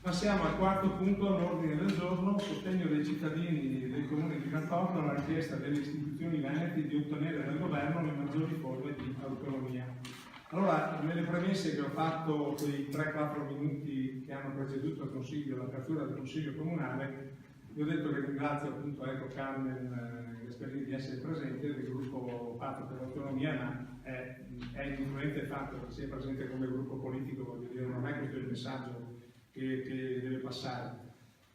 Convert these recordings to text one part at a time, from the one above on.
Passiamo al quarto punto all'ordine del giorno: sostegno dei cittadini del comune di Grantorto alla richiesta delle istituzioni venete di ottenere dal governo le maggiori forme di autonomia. Allora, nelle premesse che ho fatto, quei 3-4 minuti che hanno preceduto il consiglio, l'apertura del consiglio comunale, vi ho detto che ringrazio appunto Carmen Gasperini di essere presente del gruppo Patto per l'Autonomia, ma è indifferente il fatto che sia presente come gruppo politico, voglio dire, non è questo il messaggio che deve passare.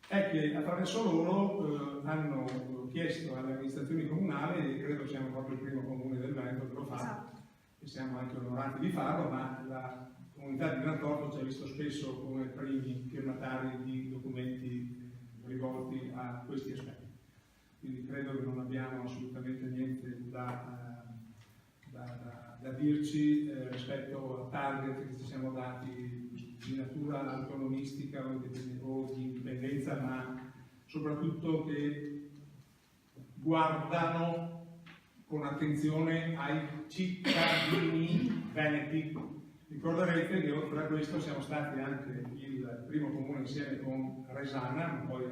È che attraverso loro hanno chiesto alle amministrazioni comunali, e credo siamo proprio il primo comune del Veneto che lo fa, e siamo anche onorati di farlo, ma la comunità di Grantorto ci ha visto spesso come primi firmatari di documenti rivolti a questi aspetti. Quindi credo che non abbiamo assolutamente niente da dirci rispetto al target che ci siamo dati di natura autonomistica o di indipendenza, ma soprattutto che guardano con attenzione ai cittadini veneti. Ricorderete che oltre a questo siamo stati anche il primo comune insieme con Resana, ma poi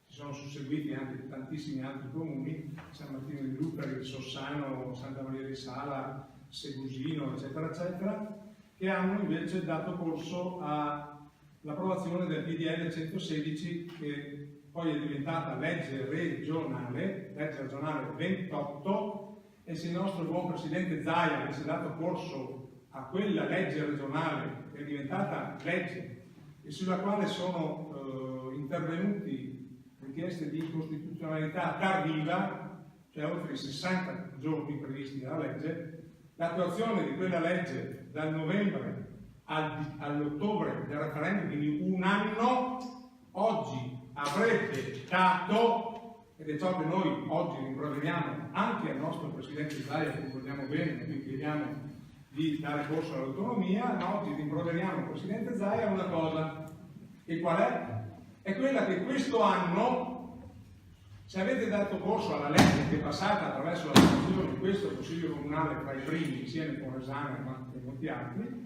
ci sono susseguiti anche tantissimi altri comuni, San Martino di Lucari, Sossano, Santa Maria di Sala, Segusino, eccetera, eccetera, che hanno invece dato corso all'approvazione del PDL 116, che poi è diventata legge regionale 28, e se il nostro buon presidente Zaia avesse dato corso a quella legge regionale che è diventata legge e sulla quale sono intervenuti richieste di incostituzionalità tardiva, cioè oltre i 60 giorni previsti dalla legge, l'attuazione di quella legge dal novembre all'ottobre del referendum, quindi un anno, oggi avrebbe dato, ed è ciò che noi oggi rimproveriamo anche al nostro Presidente Zaia, che vogliamo bene, quindi chiediamo di dare corso all'autonomia, ma oggi rimproveriamo al Presidente Zaia una cosa, e qual è? È quella che questo anno, se avete dato corso alla legge che è passata attraverso la votazione di questo Consiglio Comunale tra i primi, insieme con Resana e molti altri,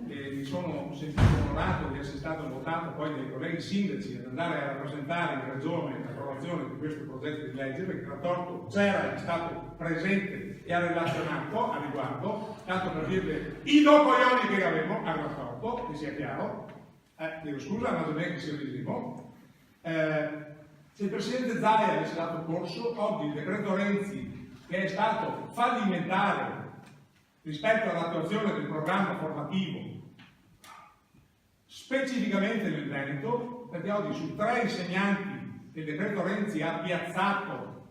e mi sono sentito onorato di essere stato votato poi dai colleghi sindaci ad andare a rappresentare in Regione l'approvazione di questo progetto di legge, perché Grantorto c'era, è stato presente e ha relazionato a riguardo, tanto per dirle i docoglioni che avevo a Grantorto, che sia chiaro, chiedo scusa, ma non è che sia visivo. Se il Presidente Zaia avesse dato corso, oggi il decreto Renzi, che è stato fallimentare rispetto all'attuazione del programma formativo, specificamente nel Veneto, perché oggi su 3 insegnanti che il decreto Renzi ha piazzato,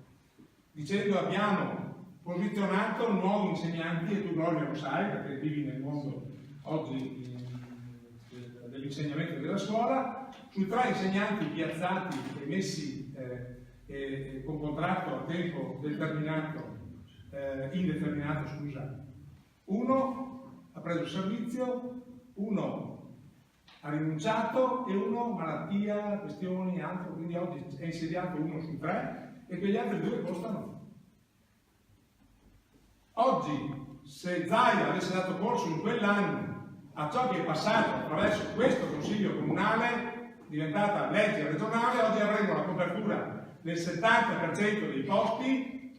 dicendo abbiamo posizionato nuovi insegnanti, e tu Gloria lo sai, perché vivi nel mondo oggi dell'insegnamento della scuola, su 3 insegnanti piazzati e messi con contratto a tempo determinato, indeterminato, scusa, uno ha preso servizio, uno ha rinunciato e uno malattia, questioni, altro, quindi oggi è insediato 1 su 3 e quegli altri 2 costano. Oggi, se Zaia avesse dato corso in quell'anno a ciò che è passato attraverso questo Consiglio Comunale, diventata legge regionale, oggi avremo la copertura del 70% dei posti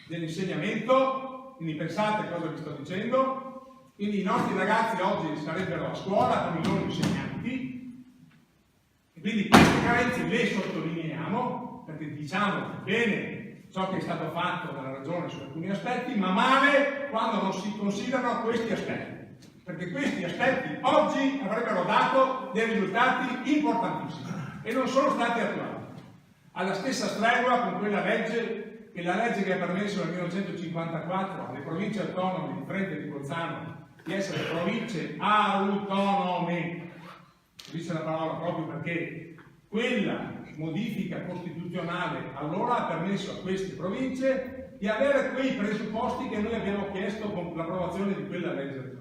dell'insegnamento, quindi pensate cosa vi sto dicendo, quindi i nostri ragazzi oggi sarebbero a scuola con i loro insegnanti, e quindi queste carenze le sottolineiamo, perché diciamo bene ciò che è stato fatto dalla Regione su alcuni aspetti, ma male quando non si considerano questi aspetti. Perché questi aspetti oggi avrebbero dato dei risultati importantissimi e non sono stati attuati. Alla stessa stregua con quella legge, che è la legge che ha permesso nel 1954 alle province autonome di Trento e di Bolzano di essere province autonome, dice la parola proprio perché quella modifica costituzionale allora ha permesso a queste province di avere quei presupposti che noi abbiamo chiesto con l'approvazione di quella legge regionale.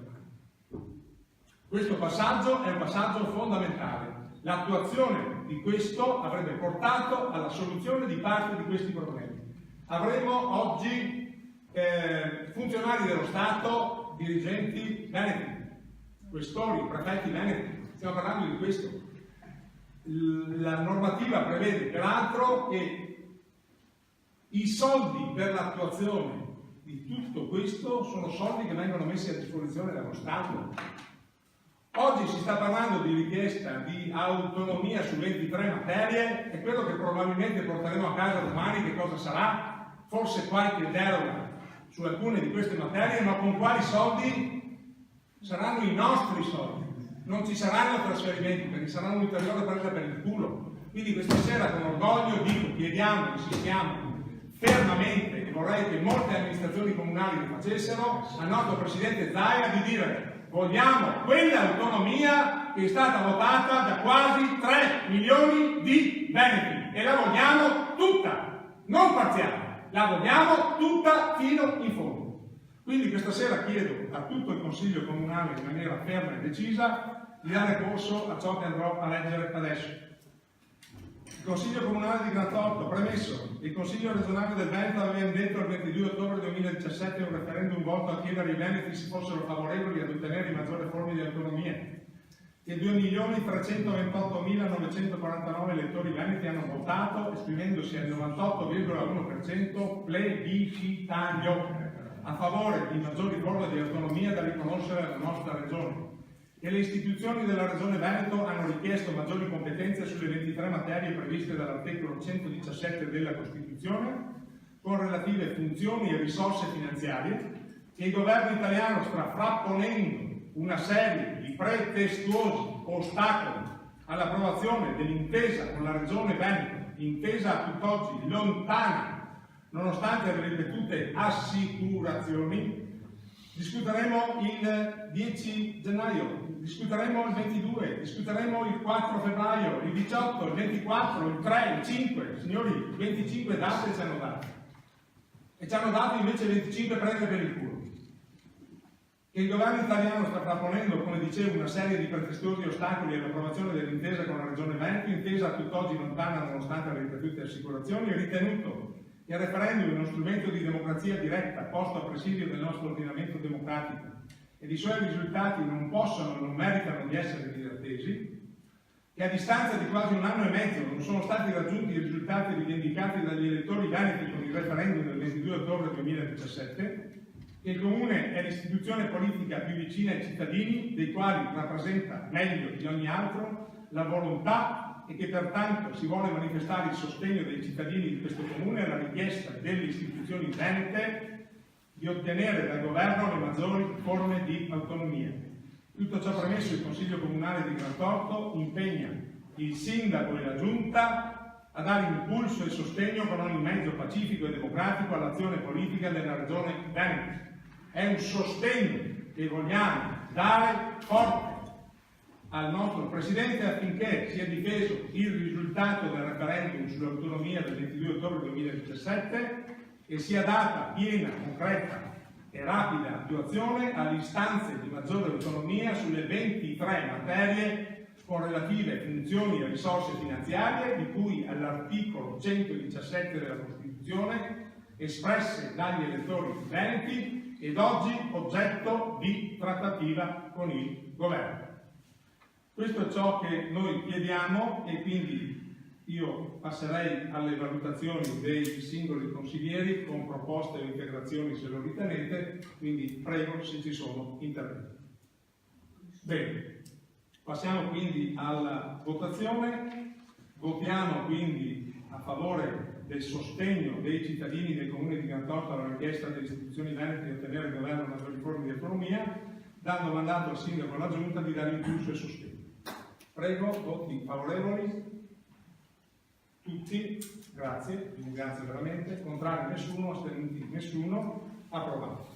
Questo passaggio è un passaggio fondamentale. L'attuazione di questo avrebbe portato alla soluzione di parte di questi problemi. Avremo oggi funzionari dello Stato, dirigenti veneti, questori, prefetti veneti, Stiamo parlando di questo. La normativa prevede peraltro che i soldi per l'attuazione di tutto questo sono soldi che vengono messi a disposizione dallo Stato. Oggi si sta parlando di richiesta di autonomia su 23 materie e quello che probabilmente porteremo a casa domani che cosa sarà? Forse qualche deroga su alcune di queste materie, ma con quali soldi? Saranno i nostri soldi. Non ci saranno trasferimenti perché sarà un'ulteriore presa per il culo. Quindi questa sera con orgoglio dico, chiediamo, insistiamo fermamente, e vorrei che molte amministrazioni comunali lo facessero, al nostro Presidente Zaia di dire: vogliamo quell'autonomia che è stata votata da quasi 3 milioni di veneti e la vogliamo tutta, non parziale, la vogliamo tutta fino in fondo. Quindi questa sera chiedo a tutto il Consiglio Comunale in maniera ferma e decisa di dare corso a ciò che andrò a leggere adesso. Il Consiglio Comunale di Grantorto, premesso, il Consiglio regionale del Veneto aveva indetto il 22 ottobre 2017 un referendum volto a chiedere ai veneti se fossero favorevoli ad ottenere maggiori forme di autonomia, che 2.328.949 elettori veneti hanno votato, esprimendosi al 98,1% plebiscitario a favore di maggiori forme di autonomia da riconoscere alla nostra regione. E le istituzioni della Regione Veneto hanno richiesto maggiori competenze sulle 23 materie previste dall'articolo 117 della Costituzione, con relative funzioni e risorse finanziarie, che il governo italiano sta frapponendo una serie di pretestuosi ostacoli all'approvazione dell'intesa con la Regione Veneto, intesa a tutt'oggi lontana, nonostante le ripetute assicurazioni. Discuteremo il 10 gennaio, discuteremo il 22, discuteremo il 4 febbraio, il 18, il 24, il 3, il 5. Signori, 25 date ci hanno dato. E ci hanno dato invece 25 prese per il culo. Che il governo italiano sta proponendo, come dicevo, una serie di pretestuosi ostacoli all'approvazione dell'intesa con la Regione Veneto, intesa a tutt'oggi lontana nonostante le ripetute assicurazioni, è ritenuto che il referendum è uno strumento di democrazia diretta posto a presidio del nostro ordinamento democratico ed i suoi risultati non possono e non meritano di essere disattesi, che a distanza di quasi un anno e mezzo non sono stati raggiunti i risultati rivendicati dagli elettori veneti con il referendum del 22 ottobre 2017, che il Comune è l'istituzione politica più vicina ai cittadini, dei quali rappresenta meglio di ogni altro la volontà e che pertanto si vuole manifestare il sostegno dei cittadini di questo Comune alla richiesta delle istituzioni venete di ottenere dal Governo le maggiori forme di autonomia. Tutto ciò premesso, il Consiglio Comunale di Grantorto impegna il Sindaco e la Giunta a dare impulso e sostegno con ogni mezzo pacifico e democratico all'azione politica della Regione Veneto. È un sostegno che vogliamo dare forte al nostro Presidente affinché sia difeso il risultato del referendum sull'autonomia del 22 ottobre 2017 e sia data piena, concreta e rapida attuazione alle istanze di maggiore autonomia sulle 23 materie con relative funzioni e risorse finanziarie di cui all'articolo 117 della Costituzione espresse dagli elettori veneti ed oggi oggetto di trattativa con il Governo. Questo è ciò che noi chiediamo e quindi io passerei alle valutazioni dei singoli consiglieri con proposte o integrazioni se lo ritenete, quindi prego se ci sono interventi. Bene, passiamo quindi alla votazione. Votiamo quindi a favore del sostegno dei cittadini del Comune di Grantorto alla richiesta delle istituzioni venete di ottenere il governo maggiori forme di autonomia, dando mandato al Sindaco e alla Giunta di dare impulso e sostegno. Prego, voti favorevoli? Tutti? Grazie, vi ringrazio veramente. Contrari nessuno, astenuti nessuno. Approvato.